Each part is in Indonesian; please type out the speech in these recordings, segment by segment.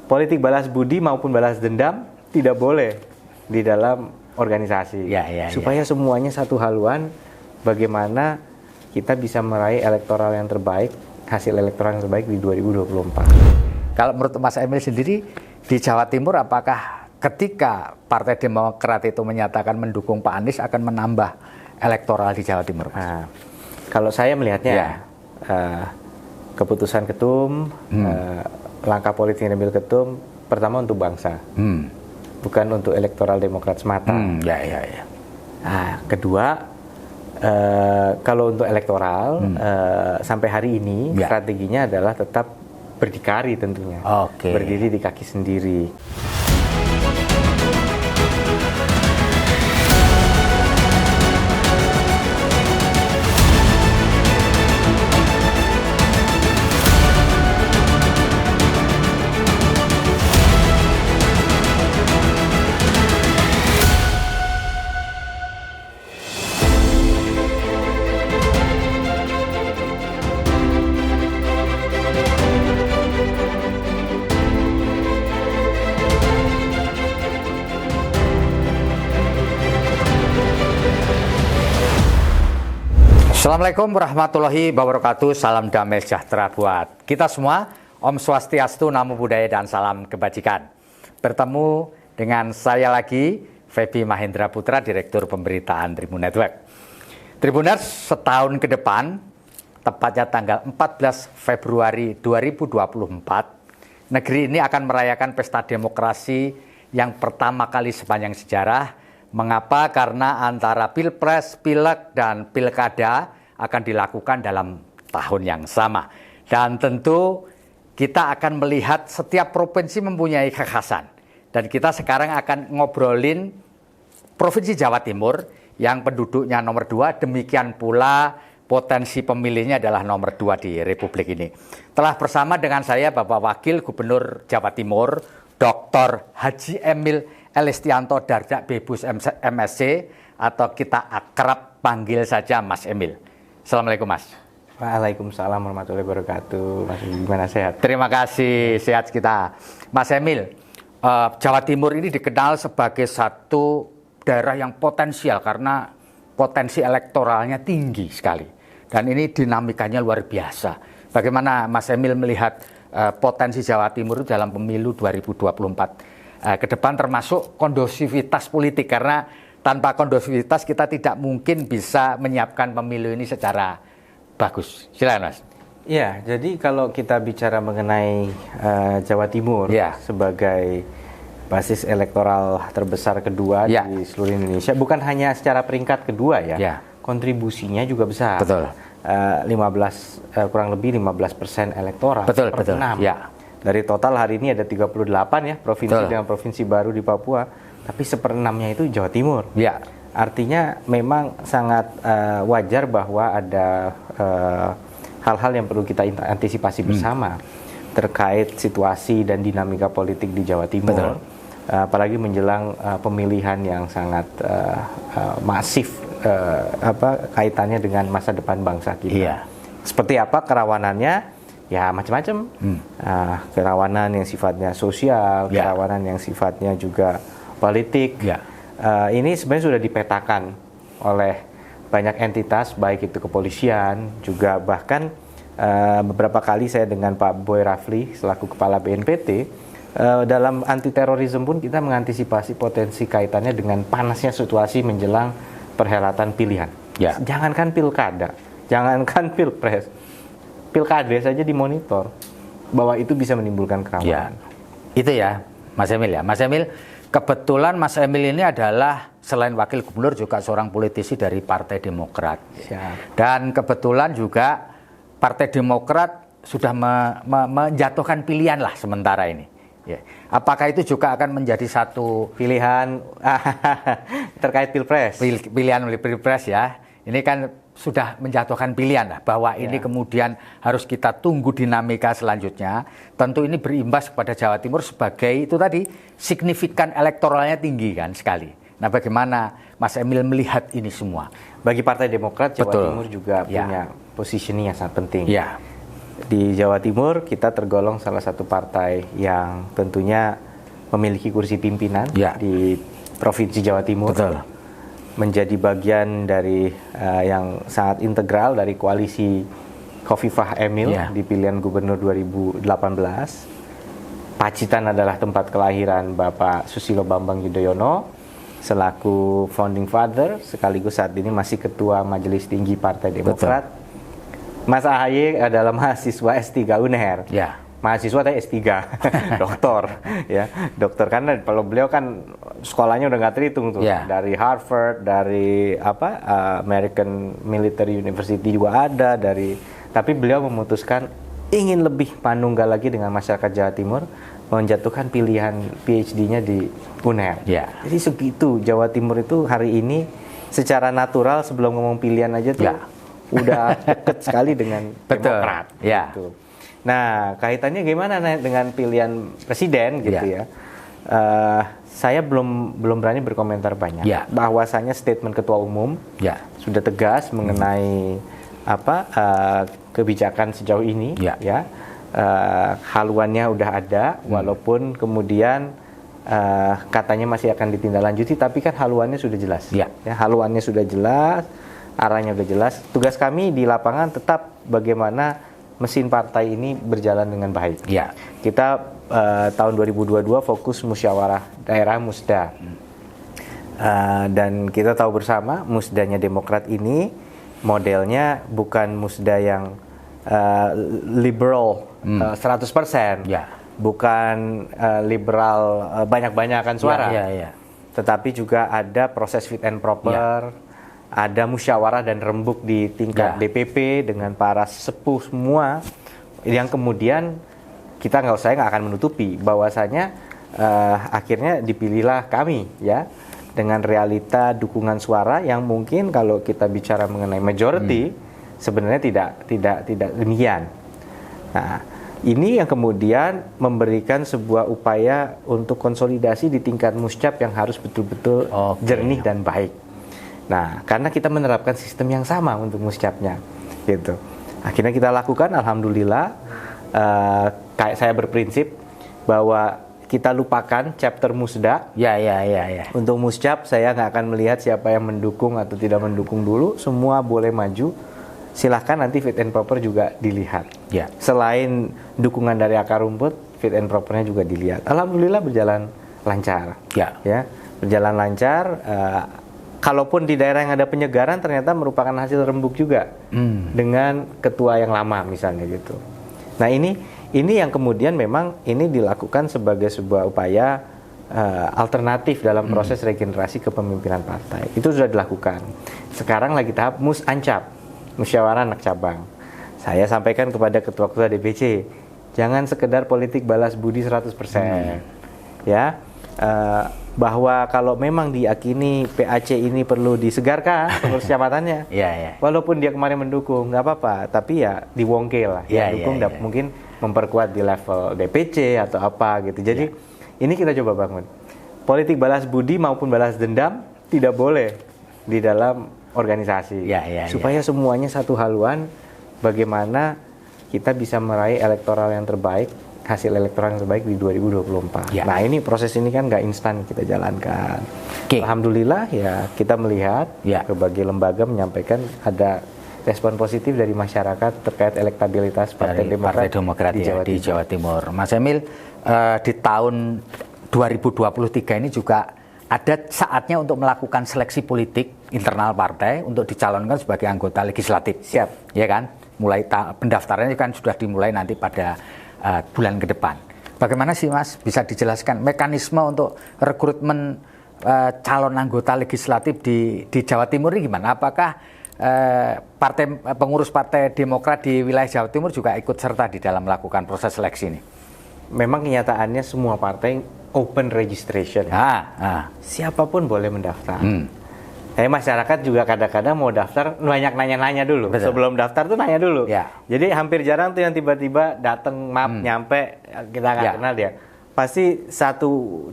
politik balas budi maupun balas dendam tidak boleh di dalam organisasi. Supaya semuanya satu haluan, bagaimana kita bisa meraih elektoral yang terbaik, hasil elektoral yang terbaik di 2024. Kalau menurut Mas Emil sendiri, di Jawa Timur apakah ketika Partai Demokrat itu menyatakan mendukung Pak Anies akan menambah elektoral di Jawa Timur? Nah, kalau saya melihatnya, keputusan ketum, langkah politik yang diambil ketum, pertama untuk bangsa, bukan untuk elektoral Demokrat semata. Nah, kedua, kalau untuk elektoral, sampai hari ini strateginya adalah tetap berdikari tentunya, berdiri di kaki sendiri. Assalamualaikum warahmatullahi wabarakatuh. Salam damai sejahtera buat kita semua. Om Swastiastu, Namo Buddhaya, dan salam kebajikan. Bertemu dengan saya lagi, Feby Mahendra Putra, Direktur Pemberitaan Tribun Network. Tribuners, setahun ke depan, tepatnya tanggal 14 Februari 2024, negeri ini akan merayakan pesta demokrasi yang pertama kali sepanjang sejarah. Mengapa? Karena antara Pilpres, Pileg, dan Pilkada akan dilakukan dalam tahun yang sama. Dan tentu kita akan melihat setiap provinsi mempunyai kekhasan. Dan kita sekarang akan ngobrolin Provinsi Jawa Timur yang penduduknya nomor 2, demikian pula potensi pemilihnya adalah nomor 2 di Republik ini. Telah bersama dengan saya Bapak Wakil Gubernur Jawa Timur, Dr. Haji Emil Elistianto Dardak Bebus MSc, atau kita akrab panggil saja Mas Emil. Assalamualaikum Mas. Waalaikumsalam warahmatullahi wabarakatuh. Mas, gimana, sehat? Terima kasih, sehat kita. Mas Emil, Jawa Timur ini dikenal sebagai satu daerah yang potensial karena potensi elektoralnya tinggi sekali. Dan ini dinamikanya luar biasa. Bagaimana Mas Emil melihat potensi Jawa Timur dalam pemilu 2024? Ke depan, termasuk kondusivitas politik, karena tanpa kondusivitas kita tidak mungkin bisa menyiapkan pemilu ini secara bagus. Silakan Mas. Ya, jadi kalau kita bicara mengenai Jawa Timur sebagai basis elektoral terbesar kedua di seluruh Indonesia, bukan hanya secara peringkat kedua kontribusinya juga besar. Betul. 15 kurang lebih 15% elektoral. Betul. Dari total hari ini ada 38 provinsi dengan provinsi baru di Papua, tapi 1/6-nya itu Jawa Timur. Artinya memang sangat wajar bahwa ada hal-hal yang perlu kita antisipasi bersama terkait situasi dan dinamika politik di Jawa Timur. Apalagi menjelang pemilihan yang sangat masif, kaitannya dengan masa depan bangsa kita. Seperti apa kerawanannya? Ya macam-macam, kerawanan yang sifatnya sosial, kerawanan yang sifatnya juga politik. Ini sebenarnya sudah dipetakan oleh banyak entitas, baik itu kepolisian, juga bahkan beberapa kali saya dengan Pak Boy Rafli selaku Kepala BNPT, dalam anti terorisme pun kita mengantisipasi potensi kaitannya dengan panasnya situasi menjelang perhelatan pilihan. Jangankan pilkada, jangankan pilpres, pilkada saja dimonitor bahwa itu bisa menimbulkan kerawanan. Itu ya Mas Emil ya. Mas Emil, kebetulan Mas Emil ini adalah selain wakil gubernur juga seorang politisi dari Partai Demokrat. Dan kebetulan juga Partai Demokrat sudah menjatuhkan pilihan lah sementara ini. Apakah itu juga akan menjadi satu pilihan terkait pilpres? Pilihan oleh pilpres ya. Ini kan sudah menjatuhkan pilihan lah, bahwa ini kemudian harus kita tunggu dinamika selanjutnya. Tentu ini berimbas kepada Jawa Timur sebagai itu tadi, signifikan elektoralnya tinggi kan sekali. Nah, bagaimana Mas Emil melihat ini semua? Bagi Partai Demokrat, Jawa Timur juga punya positioning yang sangat penting. Di Jawa Timur kita tergolong salah satu partai yang tentunya memiliki kursi pimpinan di Provinsi Jawa Timur. Betul. Menjadi bagian dari yang sangat integral dari koalisi Khofifah Emil di pilihan gubernur 2018. Pacitan adalah tempat kelahiran Bapak Susilo Bambang Yudhoyono selaku founding father, sekaligus saat ini masih ketua Majelis Tinggi Partai Demokrat. Betul. Mas AHY adalah mahasiswa S3 UNER. Mahasiswa tapi S3, doktor, ya, dokter, karena kalau beliau kan sekolahnya udah nggak terhitung tuh, dari Harvard, dari American Military University juga ada, tapi beliau memutuskan ingin lebih manunggal lagi dengan masyarakat Jawa Timur, menjatuhkan pilihan PhD-nya di UNER. Jadi segitu Jawa Timur itu hari ini secara natural sebelum ngomong pilihan aja tuh udah deket sekali dengan Demokrat. Gitu. Nah, kaitannya gimana dengan pilihan presiden gitu ya? Saya belum berani berkomentar banyak. Bahwasanya statement ketua umum sudah tegas mengenai kebijakan sejauh ini. Haluannya udah ada, walaupun kemudian katanya masih akan ditindaklanjuti, tapi kan haluannya sudah jelas. Haluannya sudah jelas, arahnya sudah jelas. Tugas kami di lapangan tetap bagaimana mesin partai ini berjalan dengan baik. Kita tahun 2022 fokus musyawarah daerah Musda. Dan kita tahu bersama musdanya Demokrat ini modelnya bukan musda yang liberal 100%. Bukan liberal banyak-banyakan suara. Tetapi juga ada proses fit and proper. Ada musyawarah dan rembuk di tingkat DPP dengan para sepuh semua, yang kemudian saya nggak akan menutupi bahwasanya akhirnya dipilihlah kami dengan realita dukungan suara yang mungkin kalau kita bicara mengenai majority sebenarnya tidak demikian. Nah, ini yang kemudian memberikan sebuah upaya untuk konsolidasi di tingkat muscap yang harus betul-betul jernih dan baik. Nah, karena kita menerapkan sistem yang sama untuk muscapnya, gitu. Akhirnya kita lakukan, alhamdulillah. Kayak saya berprinsip bahwa kita lupakan chapter musda. Untuk muscap, saya nggak akan melihat siapa yang mendukung atau tidak mendukung dulu. Semua boleh maju. Silahkan nanti fit and proper juga dilihat. Selain dukungan dari akar rumput, fit and propernya juga dilihat. Alhamdulillah berjalan lancar. Berjalan lancar. Kalaupun di daerah yang ada penyegaran ternyata merupakan hasil rembuk juga dengan ketua yang lama misalnya gitu. Nah ini yang kemudian memang ini dilakukan sebagai sebuah upaya alternatif dalam proses regenerasi kepemimpinan partai. Itu sudah dilakukan. Sekarang lagi tahap musancap, musyawarah anak cabang. Saya sampaikan kepada ketua-ketua DPC, jangan sekedar politik balas budi 100%. Bahwa kalau memang diyakini PAC ini perlu disegarkan pengurus jabatannya, walaupun dia kemarin mendukung nggak apa-apa, tapi ya diwongke lah, dukung mungkin memperkuat di level DPC atau apa gitu. Jadi ini kita coba bangun politik balas budi maupun balas dendam tidak boleh di dalam organisasi, supaya semuanya satu haluan. Bagaimana kita bisa meraih elektoral yang terbaik, hasil elektoral yang terbaik di 2024. Nah ini proses ini kan nggak instan kita jalankan. Alhamdulillah kita melihat berbagai lembaga menyampaikan ada respon positif dari masyarakat terkait elektabilitas Partai Demokrat di Jawa Timur. Mas Emil, di tahun 2023 ini juga ada saatnya untuk melakukan seleksi politik internal partai untuk dicalonkan sebagai anggota legislatif. Ya kan? Mulai pendaftarannya kan sudah dimulai nanti pada bulan ke depan. Bagaimana sih Mas, bisa dijelaskan mekanisme untuk rekrutmen calon anggota legislatif di Jawa Timur ini gimana? Apakah pengurus Partai Demokrat di wilayah Jawa Timur juga ikut serta di dalam melakukan proses seleksi ini? Memang kenyataannya semua partai open registration. Siapapun boleh mendaftar. Masyarakat juga kadang-kadang mau daftar banyak nanya-nanya dulu. Betul. Sebelum daftar tuh nanya dulu. Jadi hampir jarang tuh yang tiba-tiba datang nyampe kita nggak kenal dia. Pasti satu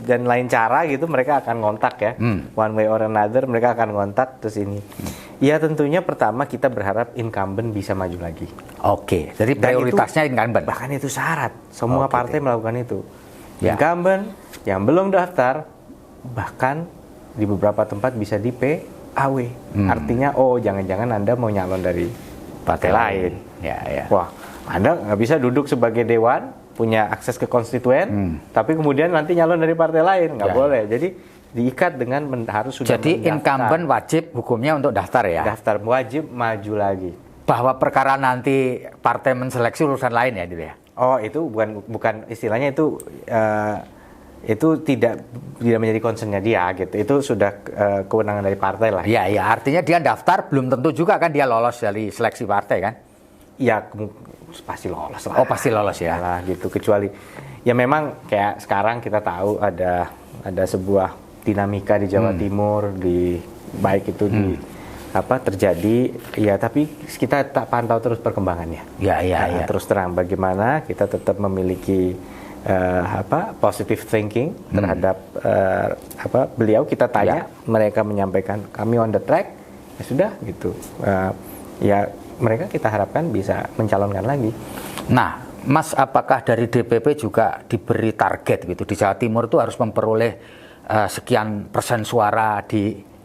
dan lain cara gitu mereka akan ngontak ya. One way or another mereka akan ngontak terus ini. Ya tentunya pertama kita berharap incumbent bisa maju lagi. Oke, jadi prioritasnya incumbent. Bahkan itu syarat, semua partai melakukan itu. Ya. Incumbent yang belum daftar, bahkan di beberapa tempat bisa di PAW. Artinya, jangan-jangan Anda mau nyalon dari partai lain. Ya. Wah, Anda nggak bisa duduk sebagai dewan, punya akses ke konstituen, tapi kemudian nanti nyalon dari partai lain, nggak boleh. Jadi diikat dengan harus sudah Jadi mendaftar. incumbent wajib hukumnya untuk daftar ya? Daftar, wajib maju lagi. Bahwa perkara nanti partai menseleksi urusan lain ya gitu ya? Oh, itu bukan istilahnya itu tidak menjadi concernnya dia gitu. Itu sudah kewenangan dari partai lah. Iya, artinya dia daftar belum tentu juga kan dia lolos dari seleksi partai kan? Ya pasti lolos lah. Oh, pasti lolos ya. Lah gitu, kecuali ya memang kayak sekarang kita tahu ada sebuah dinamika di Jawa Timur, baik itu terjadi ya, tapi kita tak pantau terus perkembangannya. Ya. Terus terang bagaimana kita tetap memiliki positive thinking terhadap beliau. Kita tanya, mereka menyampaikan kami on the track, ya sudah gitu. Ya mereka kita harapkan bisa mencalonkan lagi. Nah, Mas, apakah dari DPP juga diberi target gitu di Jawa Timur itu harus memperoleh sekian persen suara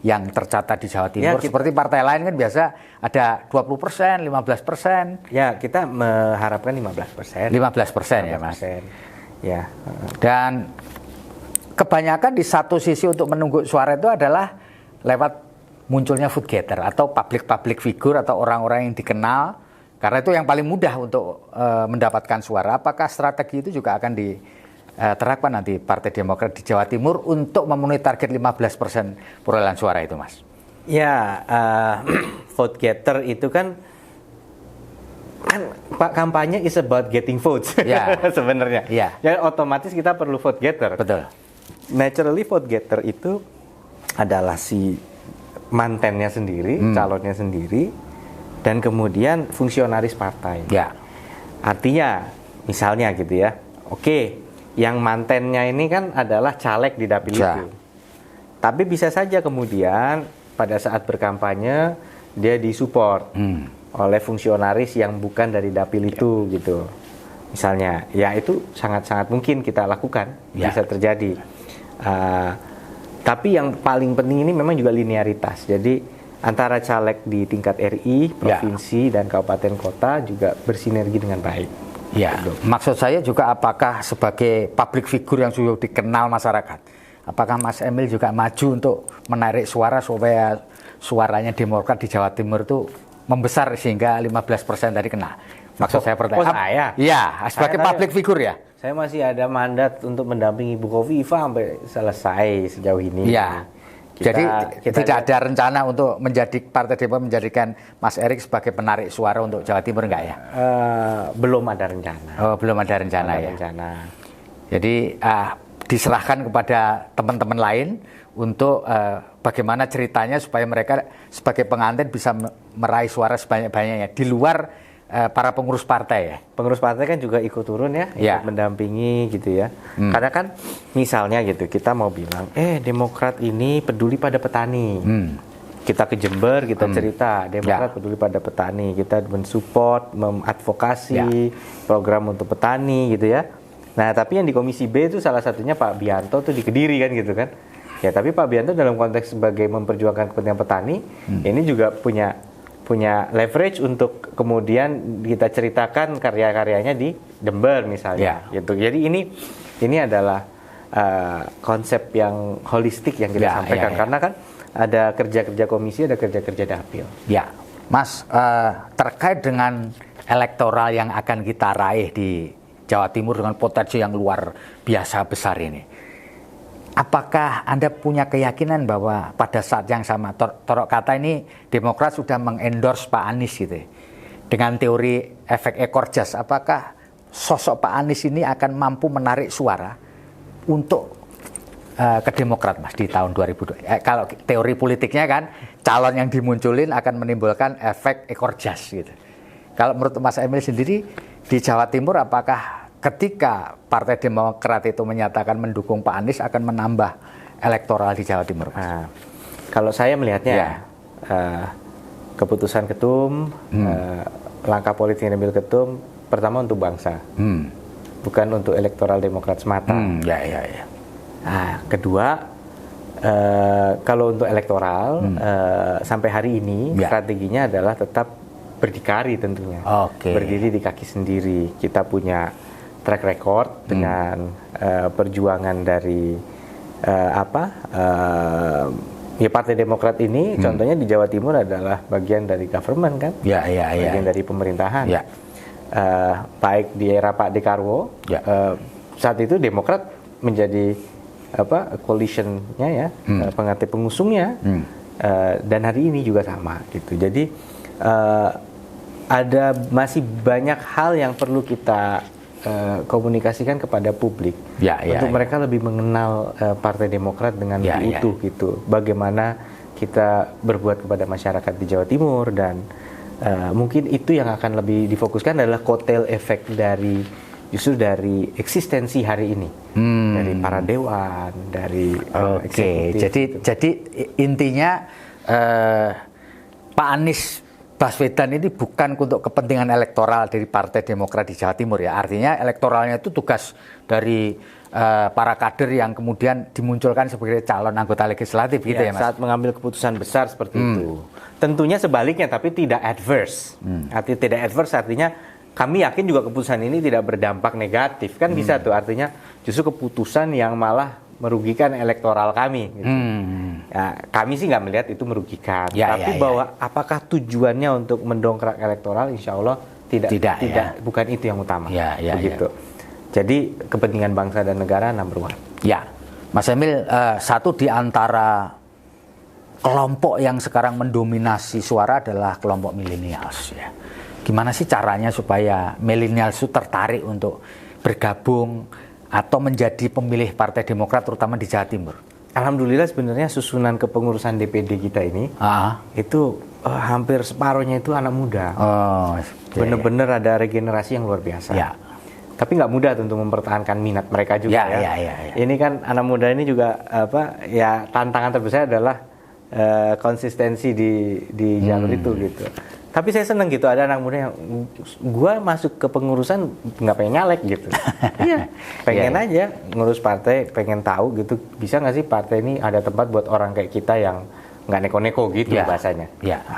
yang tercatat di Jawa Timur? Ya, seperti partai lain kan biasa ada 20%, 15%. Ya, kita mengharapkan 15%. 15% ya, Mas. Ya. Dan kebanyakan di satu sisi untuk menunggu suara itu adalah lewat munculnya vote getter atau public figure atau orang-orang yang dikenal, karena itu yang paling mudah untuk mendapatkan suara. Apakah strategi itu juga akan diterapkan nanti Partai Demokrat di Jawa Timur untuk memenuhi target 15% perolehan suara itu, Mas? Ya, vote getter itu kan kampanye is about getting votes sebenarnya. Ya, otomatis kita perlu vote getter. Betul. Naturally vote getter itu adalah si mantennya sendiri, calonnya sendiri, dan kemudian fungsionaris partai. Ya. Artinya, misalnya gitu ya, oke, yang mantennya ini kan adalah caleg di dapil itu. Tapi bisa saja kemudian pada saat berkampanye dia disupport oleh fungsionaris yang bukan dari dapil itu gitu. Misalnya, ya itu sangat-sangat mungkin kita lakukan, bisa terjadi. Tapi yang paling penting ini memang juga linearitas. Jadi antara caleg di tingkat RI, provinsi, dan kabupaten kota juga bersinergi dengan baik. Ya, maksud saya juga apakah sebagai public figure yang sudah dikenal masyarakat, apakah Mas Emil juga maju untuk menarik suara supaya suaranya Demokrat di Jawa Timur itu membesar sehingga 15% tadi kena? Maksud saya pertanyaan. Saya? Iya, sebagai public figure ya. Saya masih ada mandat untuk mendampingi Ibu Khofifah sampai selesai sejauh ini. Iya. Jadi tidak ada rencana untuk Partai Demokrat menjadikan Mas Erik sebagai penarik suara untuk Jawa Timur, enggak ya? Belum ada rencana. Oh, belum ada rencana ya. Jadi diserahkan kepada teman-teman lain untuk bagaimana ceritanya supaya mereka sebagai pengantin bisa meraih suara sebanyak-banyaknya di luar para pengurus partai ya. Pengurus partai kan juga ikut turun ya, ikut mendampingi gitu ya. Karena kan misalnya gitu, kita mau bilang, Demokrat ini peduli pada petani. Kita ke Jember, kita cerita, Demokrat peduli pada petani. Kita mensupport, mengadvokasi program untuk petani gitu ya. Nah, tapi yang di Komisi B itu salah satunya Pak Bianto tuh di Kediri kan gitu kan. Ya, tapi Pak Bianto dalam konteks sebagai memperjuangkan kepentingan petani, ini juga punya leverage untuk kemudian kita ceritakan karya-karyanya di Jember misalnya. Gitu. Jadi ini adalah konsep yang holistik yang kita sampaikan karena kan ada kerja-kerja komisi, ada kerja-kerja dapil. Ya, Mas, terkait dengan elektoral yang akan kita raih di Jawa Timur dengan potensi yang luar biasa besar ini, apakah Anda punya keyakinan bahwa pada saat yang sama, torok kata ini Demokrat sudah mengendorse Pak Anies gitu ya, dengan teori efek ekor jas, apakah sosok Pak Anies ini akan mampu menarik suara untuk ke Demokrat, Mas, di tahun 2002? Kalau teori politiknya kan calon yang dimunculin akan menimbulkan efek ekor jas gitu. Kalau menurut Mas Emil sendiri di Jawa Timur, apakah ketika Partai Demokrat itu menyatakan mendukung Pak Anies akan menambah elektoral di Jawa Timur? Nah, kalau saya melihatnya keputusan ketum, langkah politik yang diambil ketum, pertama untuk bangsa, bukan untuk elektoral Demokrat semata. Nah, kedua, kalau untuk elektoral, sampai hari ini strateginya adalah tetap berdikari tentunya, berdiri di kaki sendiri. Kita punya track record dengan perjuangan dari ya Partai Demokrat ini, contohnya di Jawa Timur adalah bagian dari government kan, bagian dari pemerintahan. Baik di era Pak Dekarwo, saat itu Demokrat menjadi coalition-nya ya, pengantin pengusungnya, dan hari ini juga sama gitu. Jadi ada masih banyak hal yang perlu kita komunikasikan kepada publik untuk mereka lebih mengenal Partai Demokrat dengan lebih utuh gitu. Bagaimana kita berbuat kepada masyarakat di Jawa Timur, dan mungkin itu yang akan lebih difokuskan adalah kotel efek dari justru dari eksistensi hari ini, dari para dewan, dari eksekutif. Jadi intinya Pak Anies Baswedan ini bukan untuk kepentingan elektoral dari Partai Demokrat di Jawa Timur ya. Artinya elektoralnya itu tugas dari para kader yang kemudian dimunculkan sebagai calon anggota legislatif gitu ya Mas. Saat mengambil keputusan besar seperti itu. Tentunya sebaliknya, tapi tidak adverse. Artinya tidak adverse artinya kami yakin juga keputusan ini tidak berdampak negatif. Kan bisa tuh, artinya justru keputusan yang malah merugikan elektoral kami gitu. Ya, kami sih nggak melihat itu merugikan. Tapi bahwa apakah tujuannya untuk mendongkrak elektoral, insya Allah tidak, bukan itu yang utama. Begitu. Jadi kepentingan bangsa dan negara number one. Ya, Mas Emil, satu di antara kelompok yang sekarang mendominasi suara adalah kelompok milenials ya. Gimana sih caranya supaya milenial itu tertarik untuk bergabung atau menjadi pemilih Partai Demokrat terutama di Jawa Timur? Alhamdulillah sebenarnya susunan kepengurusan DPD kita ini itu hampir separuhnya itu anak muda. Bener-bener ada regenerasi yang luar biasa. Tapi nggak mudah tentu mempertahankan minat mereka juga ya. Ini kan anak muda ini juga tantangan terbesar adalah konsistensi di jalur itu gitu. Tapi saya seneng gitu, ada anak muda yang gua masuk ke pengurusan nggak pengen nyalek gitu. Pengen aja ngurus partai, pengen tahu gitu, bisa nggak sih partai ini ada tempat buat orang kayak kita yang nggak neko-neko gitu bahasanya.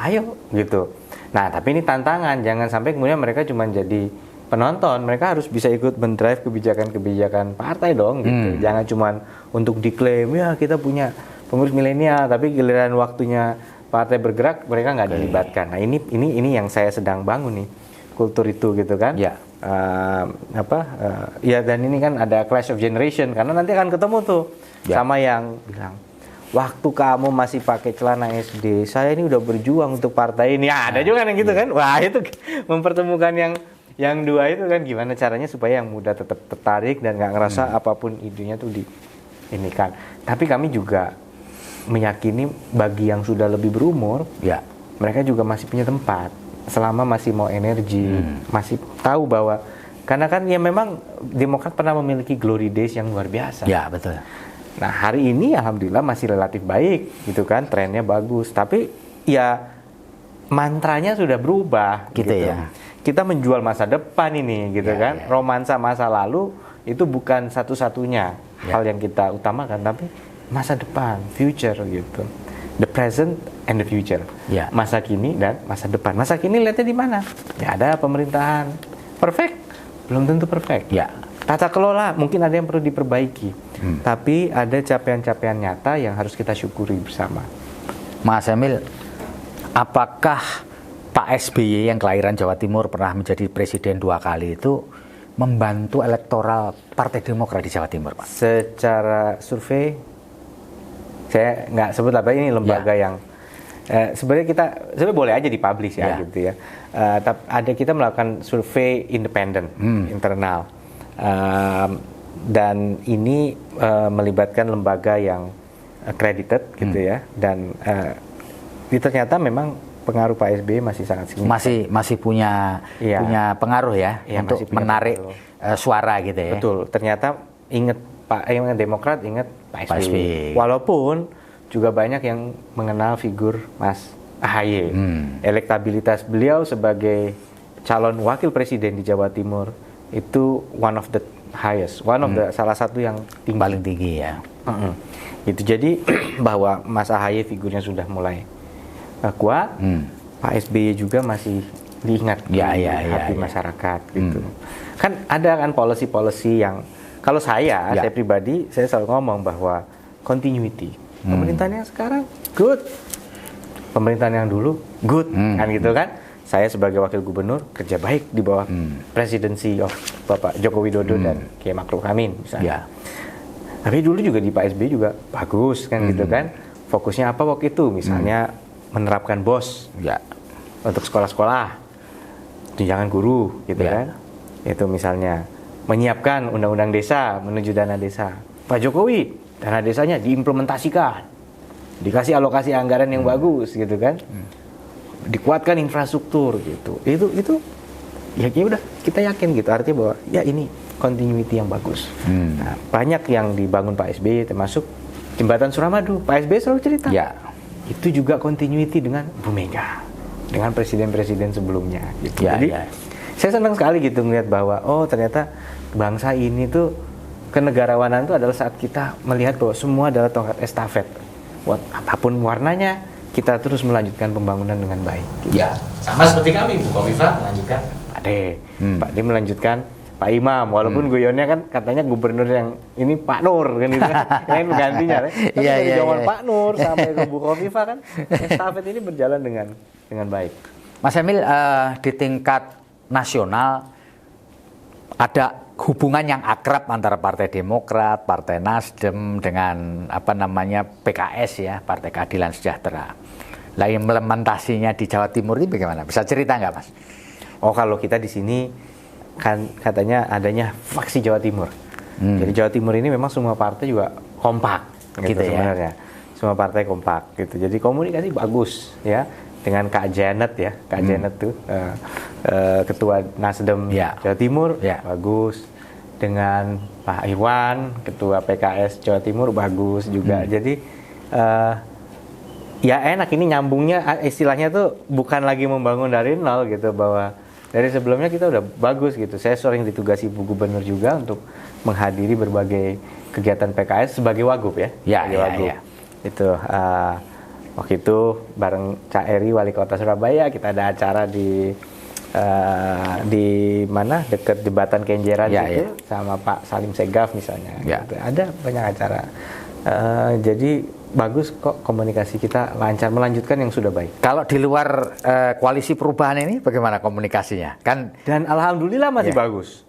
Ayo gitu. Nah tapi ini tantangan, jangan sampai kemudian mereka cuma jadi penonton, mereka harus bisa ikut mendrive kebijakan-kebijakan partai dong gitu. Jangan cuma untuk diklaim ya kita punya pengurus milenial, tapi giliran waktunya partai bergerak mereka nggak dilibatkan. Nah ini yang saya sedang bangun nih, kultur itu gitu kan. Dan ini kan ada clash of generation karena nanti akan ketemu tuh sama yang bilang waktu kamu masih pakai celana SD, saya ini udah berjuang untuk partai ini. Ada juga yang gitu kan. Wah itu mempertemukan yang dua itu kan, gimana caranya supaya yang muda tetap tertarik dan nggak ngerasa apapun idenya tuh ini kan. Tapi kami juga meyakini bagi yang sudah lebih berumur, mereka juga masih punya tempat selama masih mau energi, masih tahu bahwa karena kan ya memang Demokrat pernah memiliki glory days yang luar biasa. Betul. Nah hari ini alhamdulillah masih relatif baik gitu kan, trennya bagus. Tapi ya mantranya sudah berubah gitu ya. Kita menjual masa depan ini gitu kan. Romansa masa lalu itu bukan satu-satunya hal yang kita utamakan, tapi masa depan, future gitu. The present and the future. Masa kini dan masa depan. Masa kini lihatnya di mana? Ya ada pemerintahan perfect, belum tentu perfect. Tata kelola mungkin ada yang perlu diperbaiki. Tapi ada capaian-capaian nyata yang harus kita syukuri bersama. Mas Emil, apakah Pak SBY yang kelahiran Jawa Timur pernah menjadi presiden 2 kali itu membantu elektoral Partai Demokrat di Jawa Timur, Pak? Secara survei, saya nggak sebut apa ini lembaga yang sebenarnya boleh aja dipublish gitu ya. Ada kita melakukan survei independen internal, dan ini melibatkan lembaga yang accredited gitu ya, dan ternyata memang pengaruh Pak SBY masih sangat signifikan. Masih punya pengaruh ya untuk menarik suara gitu ya. Betul. Ternyata Demokrat ingat Pak SBY. Walaupun juga banyak yang mengenal figur Mas AHY. Elektabilitas beliau sebagai calon wakil presiden di Jawa Timur itu one of the highest, salah satu yang tinggi. Paling tinggi ya. Itu jadi bahwa Mas AHY figurnya sudah mulai kuat, Pak SBY juga masih diingat di hati masyarakat gitu. Kan ada kan policy yang kalau saya pribadi saya selalu ngomong bahwa continuity. Pemerintahan yang sekarang good, pemerintahan yang dulu good, kan gitu kan. Saya sebagai wakil gubernur kerja baik di bawah presidensi of Bapak Joko Widodo dan Kiai Ma'ruf Amin misalnya. Tapi dulu juga di Pak SBY juga bagus kan gitu kan. Fokusnya apa waktu itu? Misalnya menerapkan BOS untuk sekolah-sekolah, tunjangan guru gitu kan. Itu misalnya menyiapkan undang-undang desa menuju dana desa. Pak Jokowi dana desanya diimplementasikan, dikasih alokasi anggaran yang bagus gitu kan. Dikuatkan infrastruktur gitu. Itu ya udah kita yakin gitu, artinya bahwa ya ini continuity yang bagus. Nah, banyak yang dibangun Pak SBY termasuk jembatan Suramadu. Pak SBY selalu cerita. Itu juga continuity dengan Bu Mega, dengan presiden-presiden sebelumnya gitu. Jadi saya senang sekali gitu melihat bahwa ternyata bangsa ini tuh kenegarawanan itu adalah saat kita melihat bahwa semua adalah tongkat estafet. Buat apapun warnanya, kita terus melanjutkan pembangunan dengan baik. Gitu. Sama seperti kami, Bu Kofifa melanjutkan. Pak D melanjutkan, Pak Imam, walaupun guyonnya kan katanya gubernur yang ini Pak Nur kan itu yang menggantinya. Tapi dari zaman Pak Nur sampai ke Bu Kofifa kan estafet ini berjalan dengan baik. Mas Emil, di tingkat nasional ada hubungan yang akrab antara Partai Demokrat, Partai Nasdem dengan PKS ya, Partai Keadilan Sejahtera. Lah implementasinya di Jawa Timur ini bagaimana? Bisa cerita nggak, Mas? Kalau kita di sini kan katanya adanya faksi Jawa Timur. Jadi Jawa Timur ini memang semua partai juga kompak gitu sebenarnya. Semua partai kompak gitu. Jadi komunikasi bagus ya dengan Kak Janet ya. Kak Janet tuh Ketua Nasdem Jawa Timur bagus. Dengan Pak Irwan, Ketua PKS Jawa Timur bagus juga. Jadi ya enak ini nyambungnya, istilahnya tuh bukan lagi membangun dari nol gitu, bahwa dari sebelumnya kita udah bagus gitu. Saya sering ditugasi Bu Gubernur juga untuk menghadiri berbagai kegiatan PKS sebagai wagub ya. Itu waktu itu bareng Cak Eri Wali Kota Surabaya kita ada acara di mana dekat jembatan Kenjeran itu sama Pak Salim Segaf misalnya. Gitu. Ada banyak acara. Jadi bagus kok komunikasi kita lancar melanjutkan yang sudah baik. Kalau di luar koalisi perubahan ini bagaimana komunikasinya? Dan alhamdulillah masih bagus.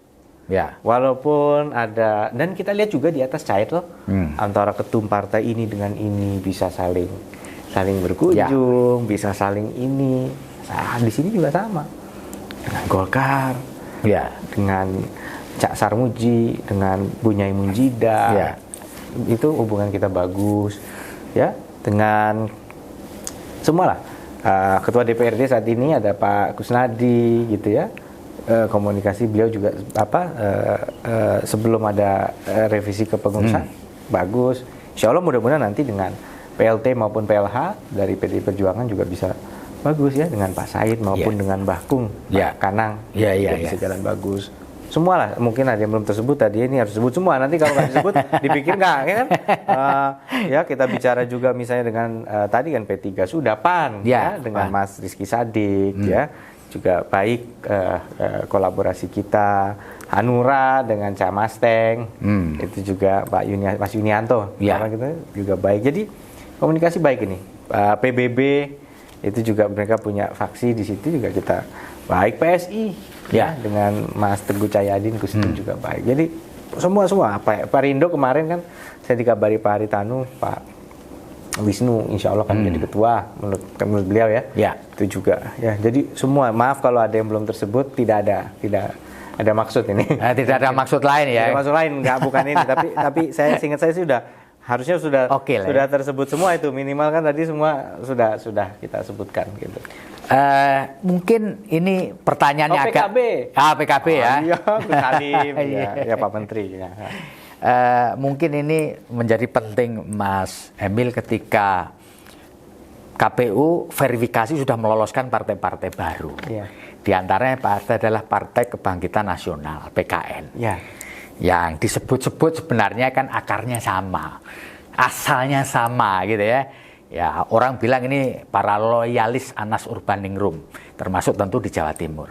Walaupun ada, dan kita lihat juga di atas cair loh antara ketum partai ini dengan ini bisa saling berkunjung, bisa saling ini. Nah, di sini juga sama. Dengan Golkar, dengan Cak Sarmuji, dengan Bu Nyai Munjida, itu hubungan kita bagus, ya. Dengan semua lah. Ketua DPRD saat ini ada Pak Kusnadi, gitu ya. Komunikasi beliau juga sebelum ada revisi kepengurusan bagus. Insya Allah mudah-mudahan nanti dengan PLT maupun PLH dari PDI Perjuangan juga bisa bagus ya, dengan Pak Said maupun dengan Mbah Kung, Pak Kanang, bisa jalan bagus. Semua lah, mungkin ada yang belum tersebut tadi, ini harus sebut semua. Nanti kalau nggak disebut, dipikir nggak, ya kan? Ya kita bicara juga misalnya dengan tadi kan P3 sudah PAN, dengan Mas Rizky Sadik, ya juga baik kolaborasi kita. Hanura dengan Cak Masteng, itu juga Pak Mas Yunianto, gitu, juga baik. Jadi komunikasi baik ini. PBB itu juga mereka punya faksi di situ juga kita baik. PSI dengan Mas Teguh Cahyadin Kustum juga baik. Jadi semua Pak Rindo kemarin kan saya dikabari Pak Haritanu, Pak Wisnu insya Allah kan jadi ketua menurut beliau ya. Itu juga ya. Jadi semua, maaf kalau ada yang belum tersebut, tidak ada maksud ini. Tidak ada maksud lain ya. Tidak ada maksud lain, bukan ini. Tapi saya ingat saya harusnya sudah tersebut semua itu, minimal kan tadi semua sudah kita sebutkan gitu. Mungkin ini pertanyaannya agak PKB ya. Iya, Gus Salim ya Pak Menteri ya. Mungkin ini menjadi penting Mas Emil ketika KPU verifikasi sudah meloloskan partai-partai baru. Ya. Di antaranya partai adalah Partai Kebangkitan Nasional (PKN). Ya. Yang disebut-sebut sebenarnya kan akarnya sama, asalnya sama gitu ya. Ya, orang bilang ini para loyalis Anas Urbaningrum, termasuk tentu di Jawa Timur.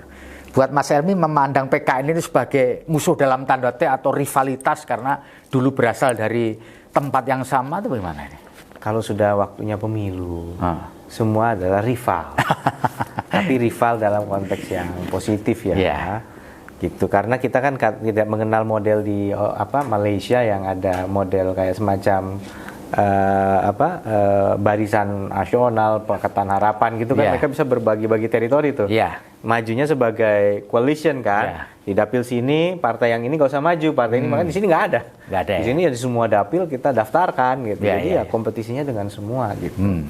Buat Mas Helmy memandang PKN ini sebagai musuh dalam tanda petik atau rivalitas karena dulu berasal dari tempat yang sama, itu bagaimana ini? Kalau sudah waktunya pemilu, semua adalah rival. Tapi rival dalam konteks yang positif ya. Yeah. Gitu. Karena kita kan tidak mengenal model di Malaysia yang ada model kayak semacam barisan nasional, Pakatan Harapan gitu kan. Mereka bisa berbagi-bagi teritori tuh. Majunya sebagai coalition kan. Di dapil sini partai yang ini nggak usah maju, partai ini, makanya di sini nggak ada. Di sini ya di semua dapil kita daftarkan gitu. Jadi ya kompetisinya dengan semua gitu.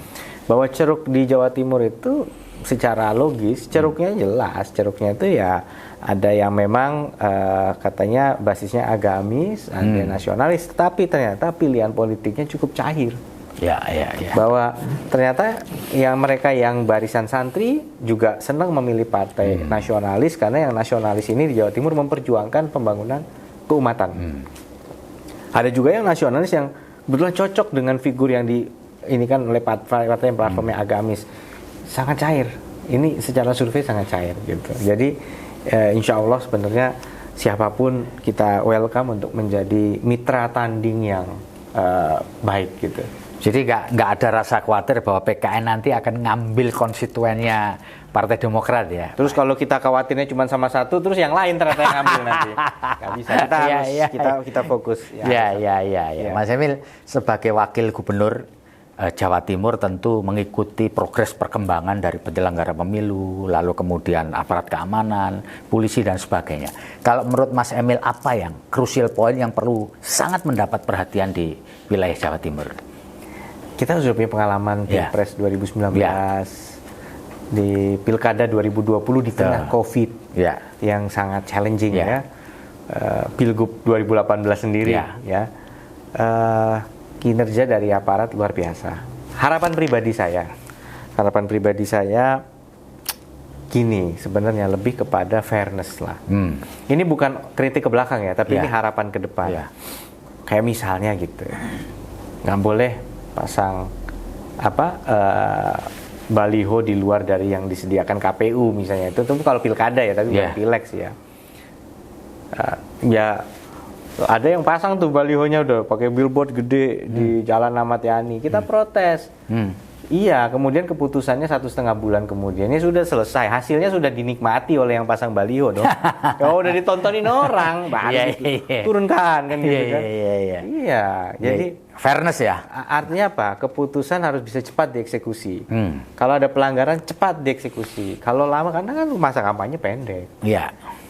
Bahwa ceruk di Jawa Timur itu secara logis ceruknya jelas, ceruknya itu ya ada yang memang katanya basisnya agamis, ada nasionalis, tapi ternyata pilihan politiknya cukup cair. Bahwa ternyata yang mereka yang barisan santri juga senang memilih partai nasionalis karena yang nasionalis ini di Jawa Timur memperjuangkan pembangunan keumatan. Ada juga yang nasionalis yang kebetulan cocok dengan figur yang ini kan oleh partai yang platformnya agamis. Sangat cair. Ini secara survei sangat cair gitu. Jadi insya Allah sebenarnya siapapun kita welcome untuk menjadi mitra tanding yang baik gitu. Jadi nggak ada rasa khawatir bahwa PKN nanti akan ngambil konstituennya Partai Demokrat ya. Terus kalau kita khawatirnya cuma sama satu, terus yang lain ternyata yang ngambil nanti. Nggak bisa. Kita fokus. Ya. Mas Emil sebagai wakil gubernur Jawa Timur tentu mengikuti progres perkembangan dari penyelenggara pemilu, lalu kemudian aparat keamanan, polisi dan sebagainya. Kalau menurut Mas Emil apa yang crucial point yang perlu sangat mendapat perhatian di wilayah Jawa Timur? Kita sudah punya pengalaman Pilpres 2019, di Pilkada 2020 di tengah COVID yang sangat challenging ya. Pilgub 2018 sendiri kinerja dari aparat luar biasa. Harapan pribadi saya gini, sebenarnya lebih kepada fairness lah. Ini bukan kritik ke belakang ya, tapi ini harapan ke depan. Kayak misalnya gitu, nggak boleh pasang baliho di luar dari yang disediakan KPU misalnya. Itu kalau pilkada ya, tapi bukan pileg sih ya. Ada yang pasang tuh balihonya udah pakai billboard gede di Jalan Ahmad Yani. Kita protes. Iya, kemudian keputusannya 1,5 bulan kemudian ini sudah selesai. Hasilnya sudah dinikmati oleh yang pasang baliho dong. Kalau udah ditontonin orang, turunkan kan gitu kan. Iya, jadi fairness ya. Artinya apa? Keputusan harus bisa cepat dieksekusi. Kalau ada pelanggaran cepat dieksekusi. Kalau lama karena kan masa kampanye pendek.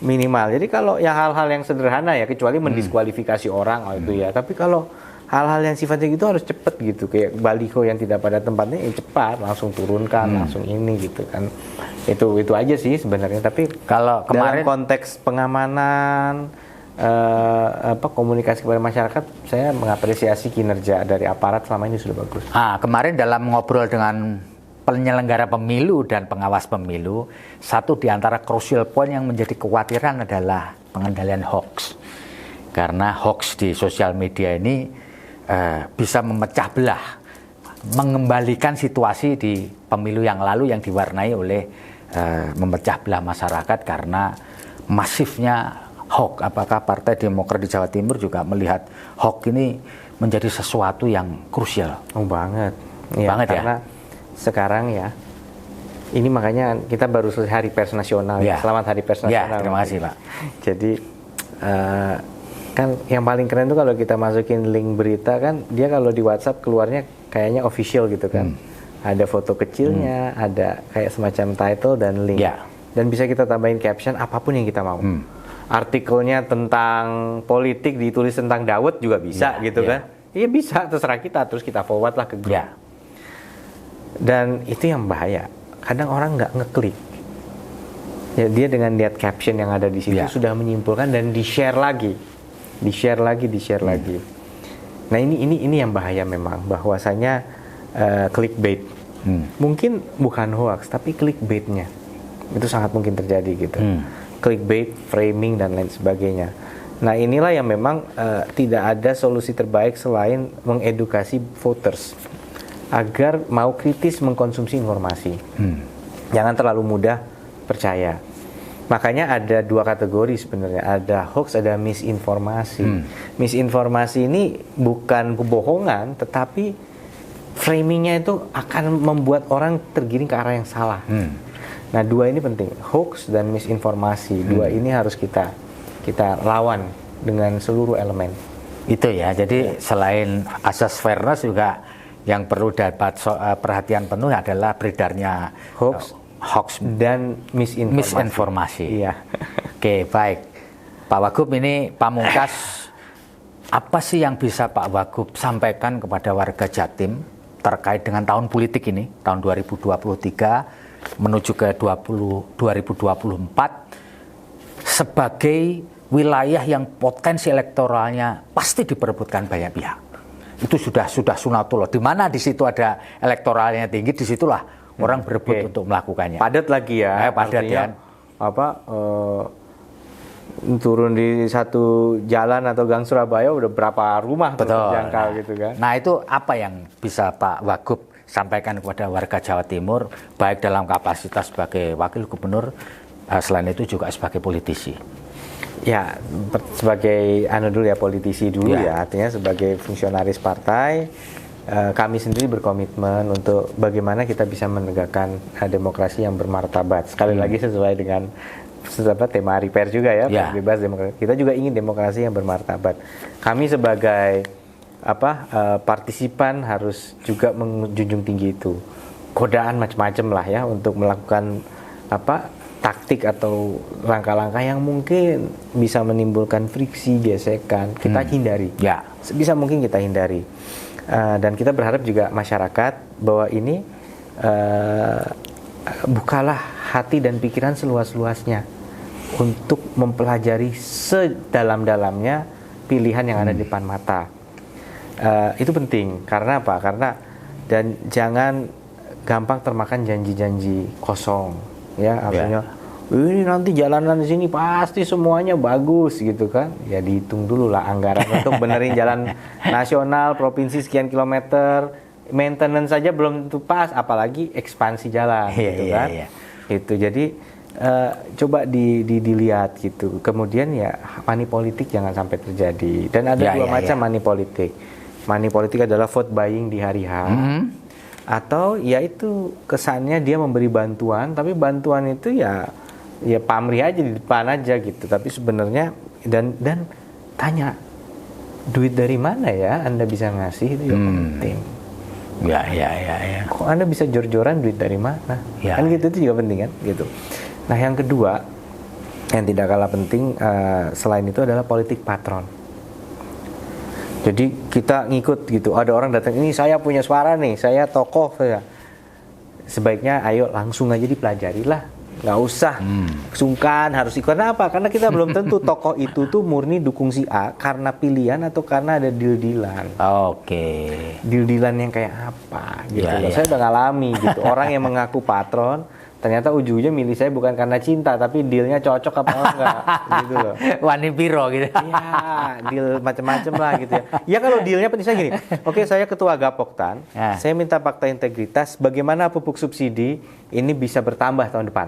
Minimal. Jadi kalau yang hal-hal yang sederhana ya, kecuali mendiskualifikasi orang itu ya. Tapi kalau hal-hal yang sifatnya gitu harus cepat gitu, kayak baliho yang tidak pada tempatnya cepat langsung turunkan, langsung ini gitu kan. Itu aja sih sebenarnya. Tapi kalau kemarin dalam konteks pengamanan komunikasi kepada masyarakat, saya mengapresiasi kinerja dari aparat selama ini sudah bagus. Kemarin dalam ngobrol dengan penyelenggara pemilu dan pengawas pemilu, satu di antara crucial point yang menjadi kekhawatiran adalah pengendalian hoax. Karena hoax di sosial media ini bisa memecah belah, mengembalikan situasi di pemilu yang lalu yang diwarnai oleh memecah belah masyarakat karena masifnya hoax. Apakah Partai Demokrat di Jawa Timur juga melihat hoax ini menjadi sesuatu yang krusial? Banget ya, karena sekarang ya, ini makanya kita baru selesai Hari Pers Nasional. Selamat Hari Pers Nasional. Terima kasih Pak. Jadi kan yang paling keren tuh kalau kita masukin link berita kan, dia kalau di WhatsApp keluarnya kayaknya official gitu kan. Ada foto kecilnya, ada kayak semacam title dan link. Dan bisa kita tambahin caption apapun yang kita mau. Artikelnya tentang politik ditulis tentang Daud juga bisa gitu kan. Iya bisa, terserah kita, terus kita forward lah ke grup. Dan itu yang bahaya. Kadang orang nggak ngeklik. Ya, dia dengan lihat caption yang ada di situ sudah menyimpulkan dan di-share lagi. Di-share lagi. Nah, ini yang bahaya memang, bahwasanya clickbait. mungkin bukan hoax tapi clickbaitnya itu sangat mungkin terjadi gitu. Clickbait, framing dan lain sebagainya. Nah inilah yang memang tidak ada solusi terbaik selain mengedukasi voters agar mau kritis mengkonsumsi informasi. Jangan terlalu mudah percaya. Makanya ada dua kategori sebenarnya, ada hoax, ada misinformasi. Misinformasi ini bukan kebohongan, tetapi framingnya itu akan membuat orang tergiring ke arah yang salah. Nah dua ini penting, hoax dan misinformasi. Dua ini harus kita lawan dengan seluruh elemen. Itu ya, jadi selain asas fairness juga yang perlu dapat perhatian penuh adalah beredarnya hoax dan misinformasi. Iya. Oke, baik. Pak Wagub, ini pamungkas, apa sih yang bisa Pak Wagub sampaikan kepada warga Jatim terkait dengan tahun politik ini, tahun 2023 menuju ke 2024 sebagai wilayah yang potensi elektoralnya pasti diperebutkan banyak pihak. Itu sudah sunatullah. Di mana di situ ada elektoralnya tinggi, disitulah orang berebut untuk melakukannya. Padat lagi ya. Padat ya. Turun di satu jalan atau gang Surabaya udah berapa rumah terjangkau gitu kan. Nah itu apa yang bisa Pak Wagub sampaikan kepada warga Jawa Timur, baik dalam kapasitas sebagai wakil gubernur, selain itu juga sebagai politisi? Ya, sebagai politisi dulu ya, artinya sebagai fungsionaris partai, kami sendiri berkomitmen untuk bagaimana kita bisa menegakkan demokrasi yang bermartabat. Sekali lagi sesuai dengan tema Hari Pers juga ya, bebas demokrasi. Kita juga ingin demokrasi yang bermartabat. Kami sebagai partisipan harus juga menjunjung tinggi itu. Godaan macam-macam lah ya untuk melakukan taktik atau langkah-langkah yang mungkin bisa menimbulkan friksi, gesekan. Kita hindari. Ya, sebisa mungkin kita hindari. Dan kita berharap juga masyarakat bahwa ini bukalah hati dan pikiran seluas-luasnya untuk mempelajari sedalam-dalamnya pilihan yang ada di depan mata. Itu penting karena apa? Dan jangan gampang termakan janji-janji kosong, ya artinya ini nanti jalanan di sini pasti semuanya bagus gitu kan. Ya dihitung dulu lah anggaran untuk benerin jalan nasional provinsi sekian kilometer, maintenance saja belum tentu pas, apalagi ekspansi jalan gitu kan. Itu jadi coba dilihat gitu. Kemudian ya money politik jangan sampai terjadi. Dan ada dua macam money politik. Money politik adalah vote buying di hari H. Atau yaitu kesannya dia memberi bantuan, tapi bantuan itu ya pamrih aja di depan aja gitu, tapi sebenarnya dan tanya duit dari mana ya Anda bisa ngasih, itu yang penting. Ya. Kok Anda bisa jor-joran duit dari mana? Kan gitu, itu juga penting kan gitu. Nah yang kedua yang tidak kalah penting selain itu adalah politik patron. Jadi kita ngikut gitu, ada orang datang, ini saya punya suara nih, saya tokoh saya. Sebaiknya ayo langsung aja dipelajari lah. Nggak usah sungkan harus ikut. Karena apa? Karena kita belum tentu tokoh itu tuh murni dukung si A karena pilihan atau karena ada deal-dealan. Deal-dealan yang kayak apa gitu loh. Saya udah ngalami gitu. Orang yang mengaku patron ternyata ujungnya milih saya bukan karena cinta, tapi dealnya cocok apa enggak gitu loh. Wani biro gitu. Iya, deal macam-macam lah gitu ya. Ya kalau dealnya penting saya gini. Oke, saya ketua Gapoktan. Saya minta fakta integritas bagaimana pupuk subsidi ini bisa bertambah tahun depan.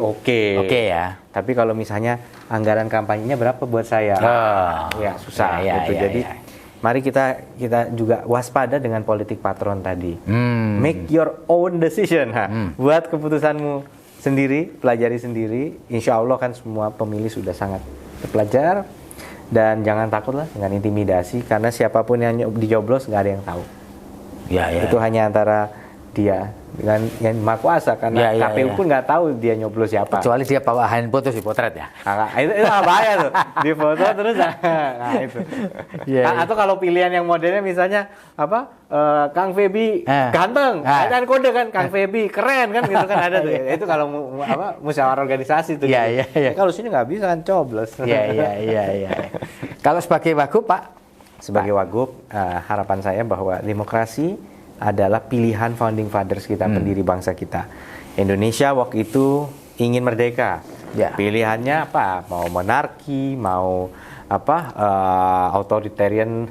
Oke ya. Tapi kalau misalnya anggaran kampanyenya berapa buat saya? Ya susah gitu. Jadi mari kita juga waspada dengan politik patron tadi. Make your own decision. Buat keputusanmu sendiri, pelajari sendiri. Insya Allah kan semua pemilih sudah sangat terpelajar. Dan jangan takutlah dengan intimidasi, karena siapapun yang dijoblos nggak ada yang tahu. Itu hanya antara dia dengan yang maha kuasa, karena KPU pun nggak tahu dia nyoblos siapa. Kecuali dia bawain foto si potret ya. Itu bahaya tuh, di foto terus. Nah itu. Atau kalau pilihan yang modelnya misalnya Kang Febi ganteng, kan kode kan Kang Febi keren kan gitu kan ada tuh. Itu kalau musyawarah organisasi tuh. Kalau sini nggak bisa kan coblos. Kalau sebagai Wagub Pak? Sebagai Wagub harapan saya bahwa demokrasi adalah pilihan founding fathers kita, pendiri bangsa kita. Indonesia waktu itu ingin merdeka. Pilihannya apa? Mau monarki, mau authoritarian,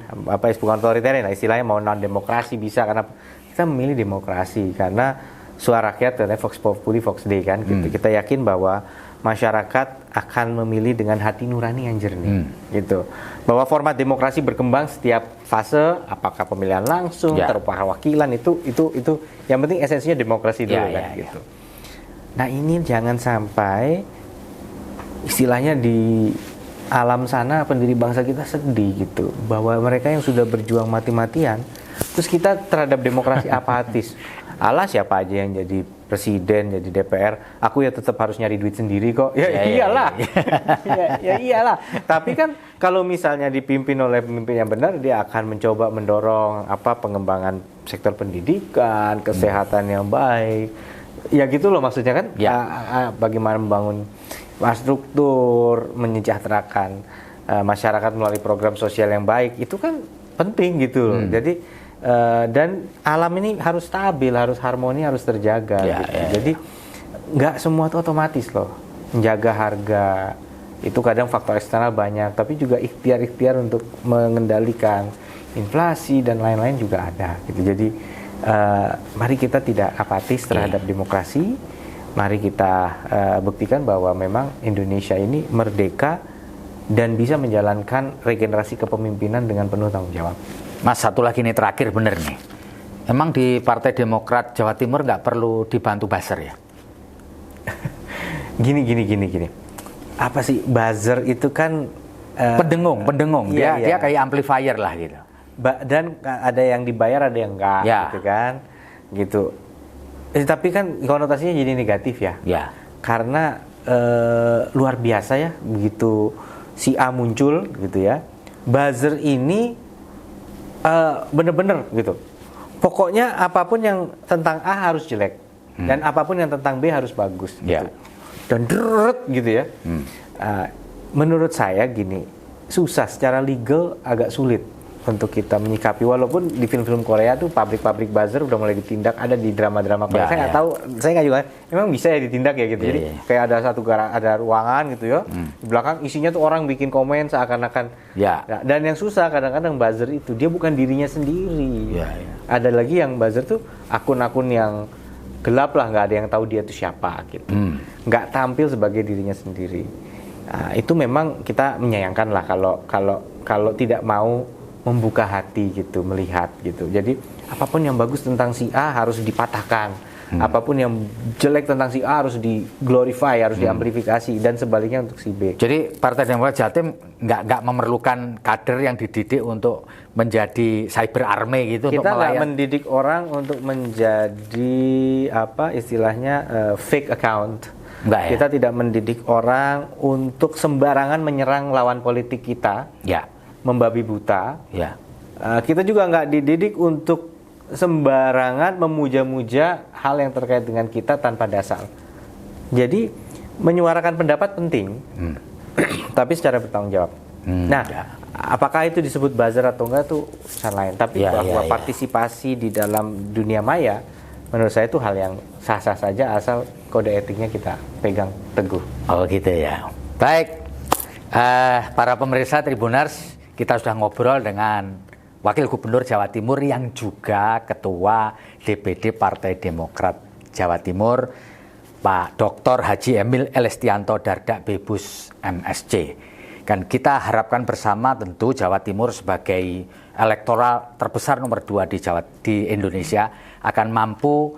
bukan authoritarian, istilahnya mau non demokrasi bisa, karena kita memilih demokrasi karena suara rakyat, katanya Vox Populi, Vox Dei kan. Gitu. Kita yakin bahwa masyarakat akan memilih dengan hati nurani yang jernih, gitu. Bahwa format demokrasi berkembang setiap fase, apakah pemilihan langsung, terperwakilan itu yang penting esensinya demokrasi dulu gitu. Nah ini jangan sampai istilahnya di alam sana pendiri bangsa kita sedih gitu, bahwa mereka yang sudah berjuang mati-matian, terus kita terhadap demokrasi apatis. Alah siapa aja yang jadi presiden, jadi DPR, aku ya tetap harus nyari duit sendiri kok. Iyalah. Iyalah. Tapi kan kalau misalnya dipimpin oleh pemimpin yang benar, dia akan mencoba mendorong pengembangan sektor pendidikan, kesehatan yang baik. Ya gitu loh maksudnya kan. Bagaimana membangun infrastruktur, menyejahterakan masyarakat melalui program sosial yang baik, itu kan penting gitu loh. Jadi dan alam ini harus stabil, harus harmoni, harus terjaga. Jadi nggak semua itu otomatis loh. Menjaga harga itu kadang faktor eksternal banyak, tapi juga ikhtiar-ikhtiar untuk mengendalikan inflasi dan lain-lain juga ada. Gitu. Jadi mari kita tidak apatis terhadap demokrasi. Mari kita buktikan bahwa memang Indonesia ini merdeka dan bisa menjalankan regenerasi kepemimpinan dengan penuh tanggung jawab. Mas, satu lagi nih terakhir, bener nih. Emang di Partai Demokrat Jawa Timur nggak perlu dibantu buzzer ya? Gini. Apa sih buzzer itu kan? Pendengung. Dia kayak amplifier lah gitu. Dan ada yang dibayar, ada yang enggak, gitu kan? Gitu. Tapi kan konotasinya jadi negatif ya. Karena luar biasa ya, begitu si A muncul gitu ya. Buzzer ini bener-bener gitu. Pokoknya apapun yang tentang A harus jelek dan apapun yang tentang B harus bagus gitu. Dan deret gitu ya. Menurut saya gini, susah secara legal, agak sulit untuk kita menyikapi, walaupun di film-film Korea tuh pabrik-pabrik buzzer udah mulai ditindak, ada di drama-drama Korea. Saya nggak tahu, saya nggak juga emang bisa ya ditindak ya gitu. Jadi kayak ada ruangan gitu ya, di belakang isinya tuh orang bikin komen seakan-akan. Nah, dan yang susah kadang-kadang buzzer itu dia bukan dirinya sendiri. Ada lagi yang buzzer tuh akun-akun yang gelap lah, nggak ada yang tahu dia tuh siapa gitu, nggak tampil sebagai dirinya sendiri. Nah, itu memang kita menyayangkan lah kalau tidak mau membuka hati gitu, melihat gitu. Jadi apapun yang bagus tentang si A harus dipatahkan, apapun yang jelek tentang si A harus di-glorify, harus diamplifikasi, dan sebaliknya untuk si B. Jadi Partai Demokrat Jatim nggak memerlukan kader yang dididik untuk menjadi cyber army gitu. Kita nggak mendidik orang untuk menjadi istilahnya fake account. Kita tidak mendidik orang untuk sembarangan menyerang lawan politik kita. Membabi buta. Kita juga nggak dididik untuk sembarangan memuja-muja hal yang terkait dengan kita tanpa dasar. Jadi menyuarakan pendapat penting, tapi secara bertanggung jawab. Apakah itu disebut buzzer atau enggak itu urusan lain. Tapi bahwa partisipasi di dalam dunia maya, menurut saya itu hal yang sah-sah saja asal kode etiknya kita pegang teguh. Oh gitu ya. Baik, para pemirsa Tribuners, kita sudah ngobrol dengan Wakil Gubernur Jawa Timur yang juga Ketua DPD Partai Demokrat Jawa Timur, Pak Dr. Haji Emil Elestianto Dardak Bebus MSc. Dan kita harapkan bersama tentu Jawa Timur sebagai elektoral terbesar nomor 2 di Indonesia akan mampu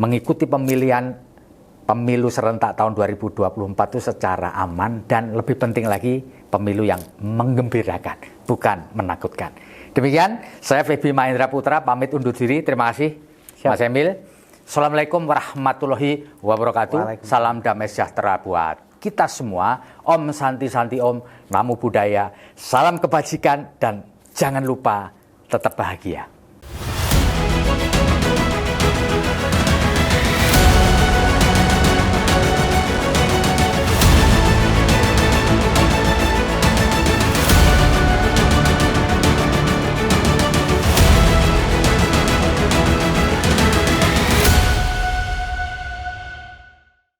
mengikuti pemilu serentak tahun 2024 itu secara aman, dan lebih penting lagi pemilu yang menggembirakan, bukan menakutkan. Demikian, saya Feby Mahendra Putra pamit undur diri. Terima kasih, Mas Emil. Assalamualaikum warahmatullahi wabarakatuh. Salam damai sejahtera buat kita semua. Om Santi Santi Om, Namo Buddhaya. Salam kebajikan dan jangan lupa tetap bahagia.